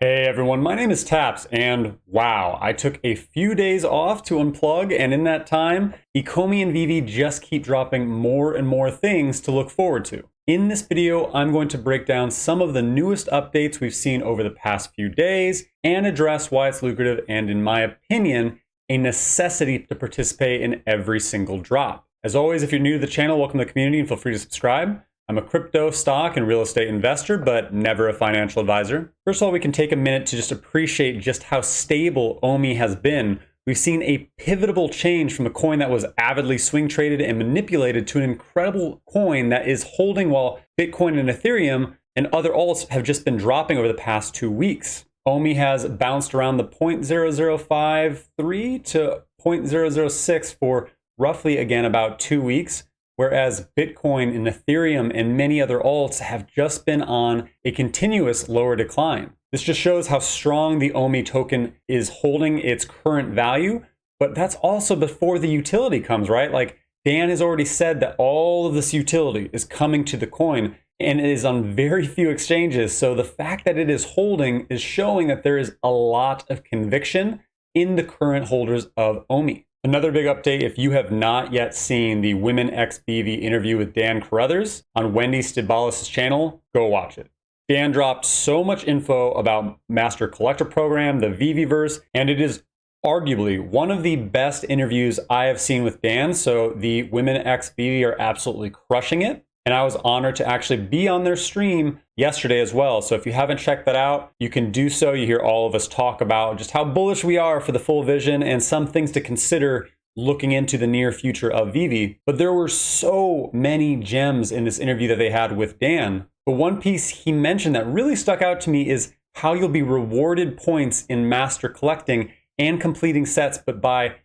Hey everyone, my name is Taps, and wow, I took a few days off to unplug, and in that time, Ecomi and Vivi just keep dropping more and more things to look forward to. In this video, I'm going to break down some of the newest updates we've seen over the past few days and address why it's lucrative and, in my opinion, a necessity to participate in every single drop. As always, if you're new to the channel, welcome to the community and feel free to subscribe. I'm a crypto, stock, and real estate investor, but never a financial advisor. First of all, we can take a minute to just appreciate just how stable OMI has been. We've seen a pivotal change from a coin that was avidly swing traded and manipulated to an incredible coin that is holding while Bitcoin and Ethereum and other alts have just been dropping over the past 2 weeks. OMI has bounced around the 0.0053 to 0.006 for roughly, again, about 2 weeks. Whereas Bitcoin and Ethereum and many other alts have just been on a continuous lower decline. This just shows how strong the OMI token is holding its current value, but that's also before the utility comes, right? Like Dan has already said that all of this utility is coming to the coin and it is on very few exchanges. So the fact that it is holding is showing that there is a lot of conviction in the current holders of OMI. Another big update, if you have not yet seen the Women X Veve interview with Dan Carruthers on Wendy Stidbalis' channel, go watch it. Dan dropped so much info about Master Collector Program, the VeveVerse, and it is arguably one of the best interviews I have seen with Dan. So the Women X Veve are absolutely crushing it. And I was honored to actually be on their stream yesterday as well. So if you haven't checked that out, you can do so. You hear all of us talk about just how bullish we are for the full vision and some things to consider looking into the near future of Vivi. But there were so many gems in this interview that they had with Dan. But one piece he mentioned that really stuck out to me is how you'll be rewarded points in master collecting and completing sets, but by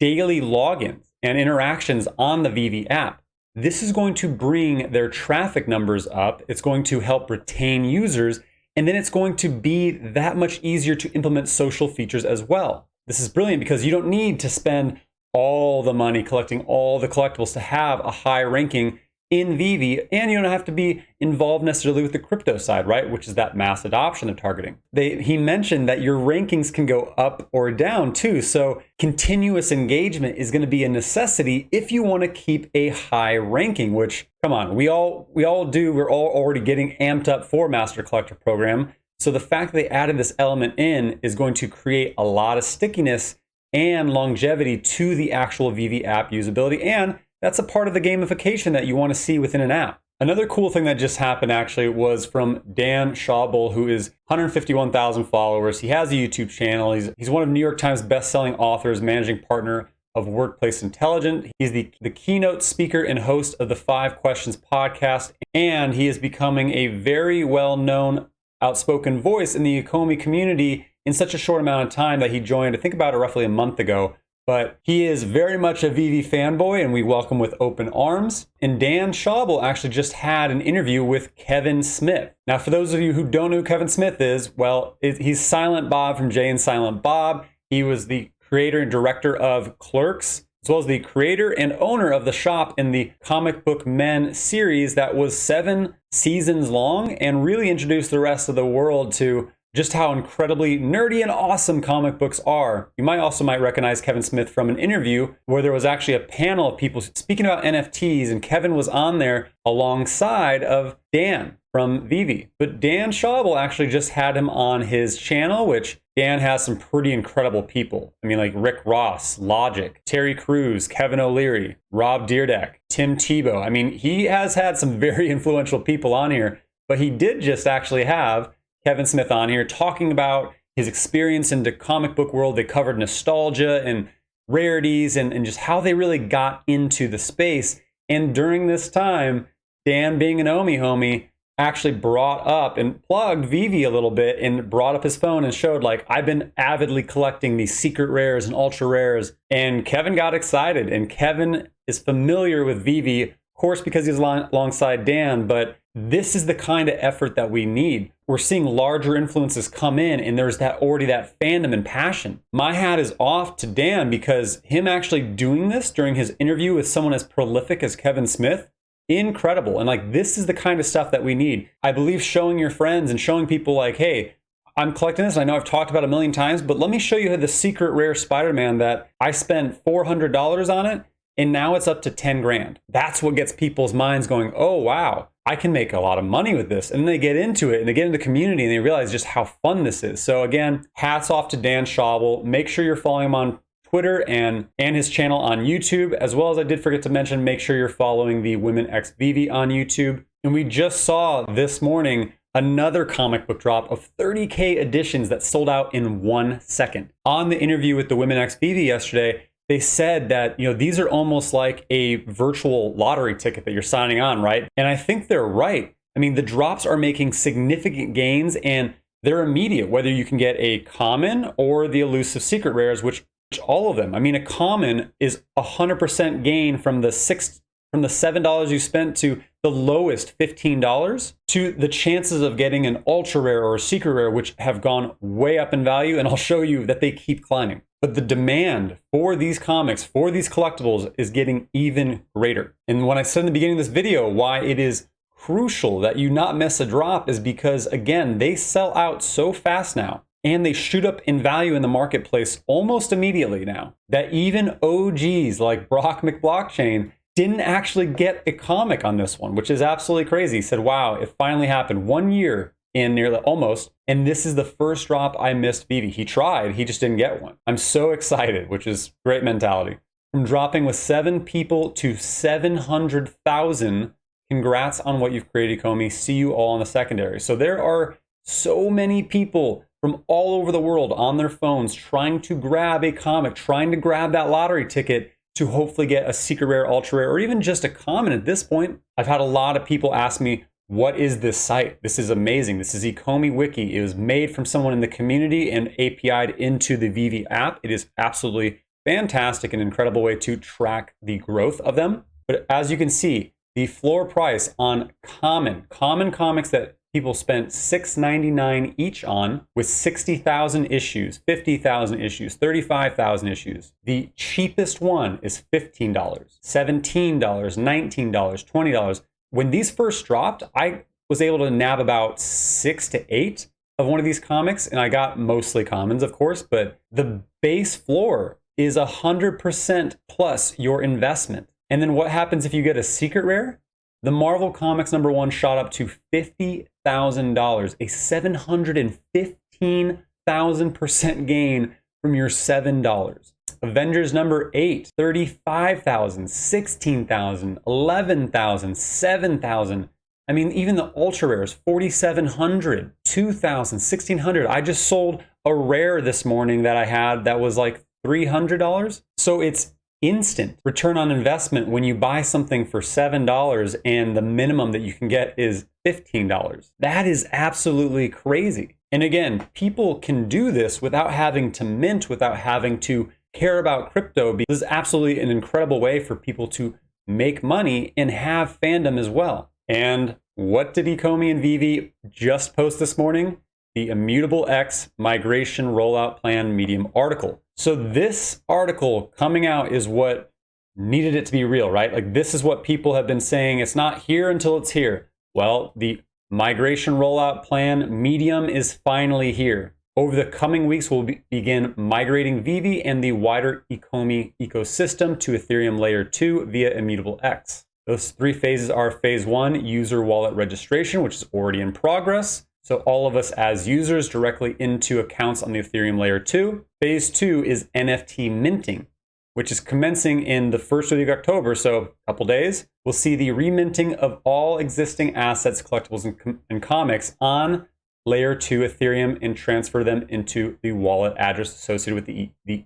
daily logins and interactions on the Vivi app. This is going to bring their traffic numbers up. It's going to help retain users. And then it's going to be that much easier to implement social features as well. This is brilliant because you don't need to spend all the money collecting all the collectibles to have a high ranking in Vivi, and you don't have to be involved necessarily with the crypto side, right? Which is that mass adoption they're targeting. He mentioned that your rankings can go up or down too. So continuous engagement is going to be a necessity if you want to keep a high ranking, which, come on, we all do. We're all already getting amped up for Master Collector Program. So the fact that they added this element in is going to create a lot of stickiness and longevity to the actual Vivi app usability, and that's a part of the gamification that you want to see within an app. Another cool thing that just happened actually was from Dan Schwabel, who is 151,000 followers. He has a YouTube channel. He's one of New York Times best-selling authors, managing partner of Workplace Intelligence. He's the keynote speaker and host of the 5 Questions podcast, and he is becoming a very well-known, outspoken voice in the Ecomi community in such a short amount of time that he joined, I think about roughly a month ago. But he is very much a Vivi fanboy, and we welcome with open arms. And Dan Schwabel actually just had an interview with Kevin Smith. Now, for those of you who don't know who Kevin Smith is, well, he's Silent Bob from Jay and Silent Bob. He was the creator and director of Clerks, as well as the creator and owner of the shop in the Comic Book Men series that was 7 seasons long and really introduced the rest of the world to just how incredibly nerdy and awesome comic books are. You might recognize Kevin Smith from an interview where there was actually a panel of people speaking about NFTs, and Kevin was on there alongside of Dan from Vivi. But Dan Schwabel actually just had him on his channel, which Dan has some pretty incredible people. I mean, like Rick Ross, Logic, Terry Crews, Kevin O'Leary, Rob Dyrdek, Tim Tebow. I mean, he has had some very influential people on here, but he did just actually have Kevin Smith on here talking about his experience in the comic book world. They covered nostalgia and rarities and just how they really got into the space. And during this time, Dan, being an OMI homie, actually brought up and plugged Vivi a little bit and brought up his phone and showed, like, I've been avidly collecting these secret rares and ultra rares. And Kevin got excited, and Kevin is familiar with Vivi, of course, because he's alongside Dan, but this is the kind of effort that we need. We're seeing larger influences come in, and there's already that fandom and passion. My hat is off to Dan, because him actually doing this during his interview with someone as prolific as Kevin Smith, incredible. And like, this is the kind of stuff that we need. I believe showing your friends and showing people like, hey, I'm collecting this. I know I've talked about it a million times, but let me show you the secret rare Spider-Man that I spent $400 on it, and now it's up to 10 grand. That's what gets people's minds going, oh, wow, I can make a lot of money with this. And then they get into it and they get into the community and they realize just how fun this is. So again, hats off to Dan Schwabel. Make sure you're following him on Twitter and his channel on YouTube, as well as I did forget to mention, make sure you're following the Women X Vivi on YouTube. And we just saw this morning another comic book drop of 30K editions that sold out in 1 second. On the interview with the Women X Vivi yesterday, they said that, these are almost like a virtual lottery ticket that you're signing on, right? And I think they're right. I mean, the drops are making significant gains and they're immediate, whether you can get a common or the elusive secret rares, which all of them. I mean, a common is 100% gain from the $7 you spent to the lowest $15 to the chances of getting an ultra rare or a secret rare, which have gone way up in value. And I'll show you that they keep climbing. But the demand for these comics, for these collectibles is getting even greater. And when I said in the beginning of this video, why it is crucial that you not miss a drop is because, again, they sell out so fast now. And they shoot up in value in the marketplace almost immediately now that even OGs like Brock McBlockchain didn't actually get a comic on this one, which is absolutely crazy. He said, wow, it finally happened 1 year in nearly almost. And this is the first drop I missed Vivi. He tried, he just didn't get one. I'm so excited, which is great mentality. From dropping with 7 people to 700,000. Congrats on what you've created, Ecomi. See you all in the secondary. So there are so many people from all over the world on their phones trying to grab a comic, trying to grab that lottery ticket to hopefully get a secret rare, ultra rare, or even just a common at this point. I've had a lot of people ask me, what is this site? This is amazing. This is Ecomi Wiki. It was made from someone in the community and API'd into the Vivi app. It is absolutely fantastic and incredible way to track the growth of them. But as you can see, the floor price on common comics that people spent $6.99 each on with 60,000 issues, 50,000 issues, 35,000 issues. The cheapest one is $15, $17, $19, $20. When these first dropped, I was able to nab about 6 to 8 of one of these comics, and I got mostly commons, of course, but the base floor is 100% plus your investment. And then what happens if you get a secret rare? The Marvel Comics #1 shot up to $50,000, a 715,000% gain from your $7. Avengers #8, 35,000, 16,000, 11,000, 7,000. I mean, even the ultra rares, 4,700, 2,000, 1,600. I just sold a rare this morning that I had that was like $300. So it's instant return on investment when you buy something for $7 and the minimum that you can get is $15. That is absolutely crazy. And again, people can do this without having to mint, without having to care about crypto, because this is absolutely an incredible way for people to make money and have fandom as well. And what did Ecomi and Vivi just post this morning? The Immutable X migration rollout plan medium article. So this article coming out is what needed it to be real, right? Like, this is what people have been saying. It's not here until it's here. Well, the migration rollout plan medium is finally here. Over the coming weeks, we'll begin migrating Vivi and the wider Ecomi ecosystem to Ethereum Layer 2 via Immutable X. Those 3 phases are phase 1, user wallet registration, which is already in progress. So all of us as users directly into accounts on the Ethereum Layer 2. Phase 2 is NFT minting, which is commencing in the first week of October, so a couple days. We'll see the reminting of all existing assets, collectibles, and comics on Layer 2 Ethereum and transfer them into the wallet address associated with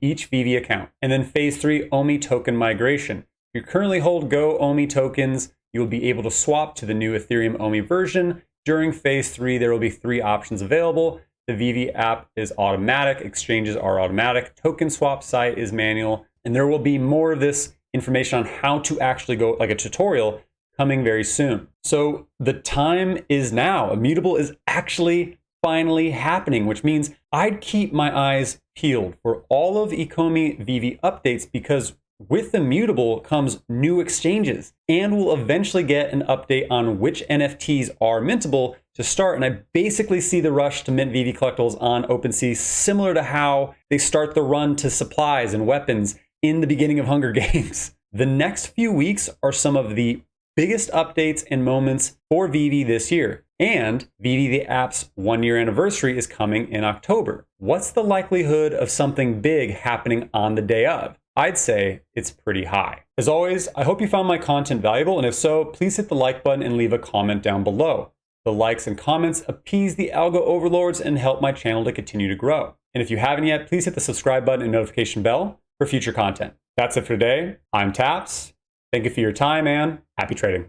each Vivi account. And then phase 3, OMI token migration. If you currently hold Go OMI tokens, you'll be able to swap to the new Ethereum OMI version. During phase 3, there will be 3 options available. The Vivi app is automatic, exchanges are automatic, token swap site is manual, and there will be more of this information on how to actually go, like a tutorial, coming very soon. So the time is now. Immutable is actually finally happening, which means I'd keep my eyes peeled for all of Ecomi Vivi updates, because with Immutable comes new exchanges, and we'll eventually get an update on which NFTs are mintable to start. And I basically see the rush to mint Vivi collectibles on OpenSea similar to how they start the run to supplies and weapons in the beginning of Hunger Games. The next few weeks are some of the biggest updates and moments for Vivi this year. And Vivi, the app's 1-year anniversary, is coming in October. What's the likelihood of something big happening on the day of? I'd say it's pretty high. As always, I hope you found my content valuable, and if so, please hit the like button and leave a comment down below. The likes and comments appease the algo overlords and help my channel to continue to grow. And if you haven't yet, please hit the subscribe button and notification bell for future content. That's it for today. I'm Taps. Thank you for your time and happy trading.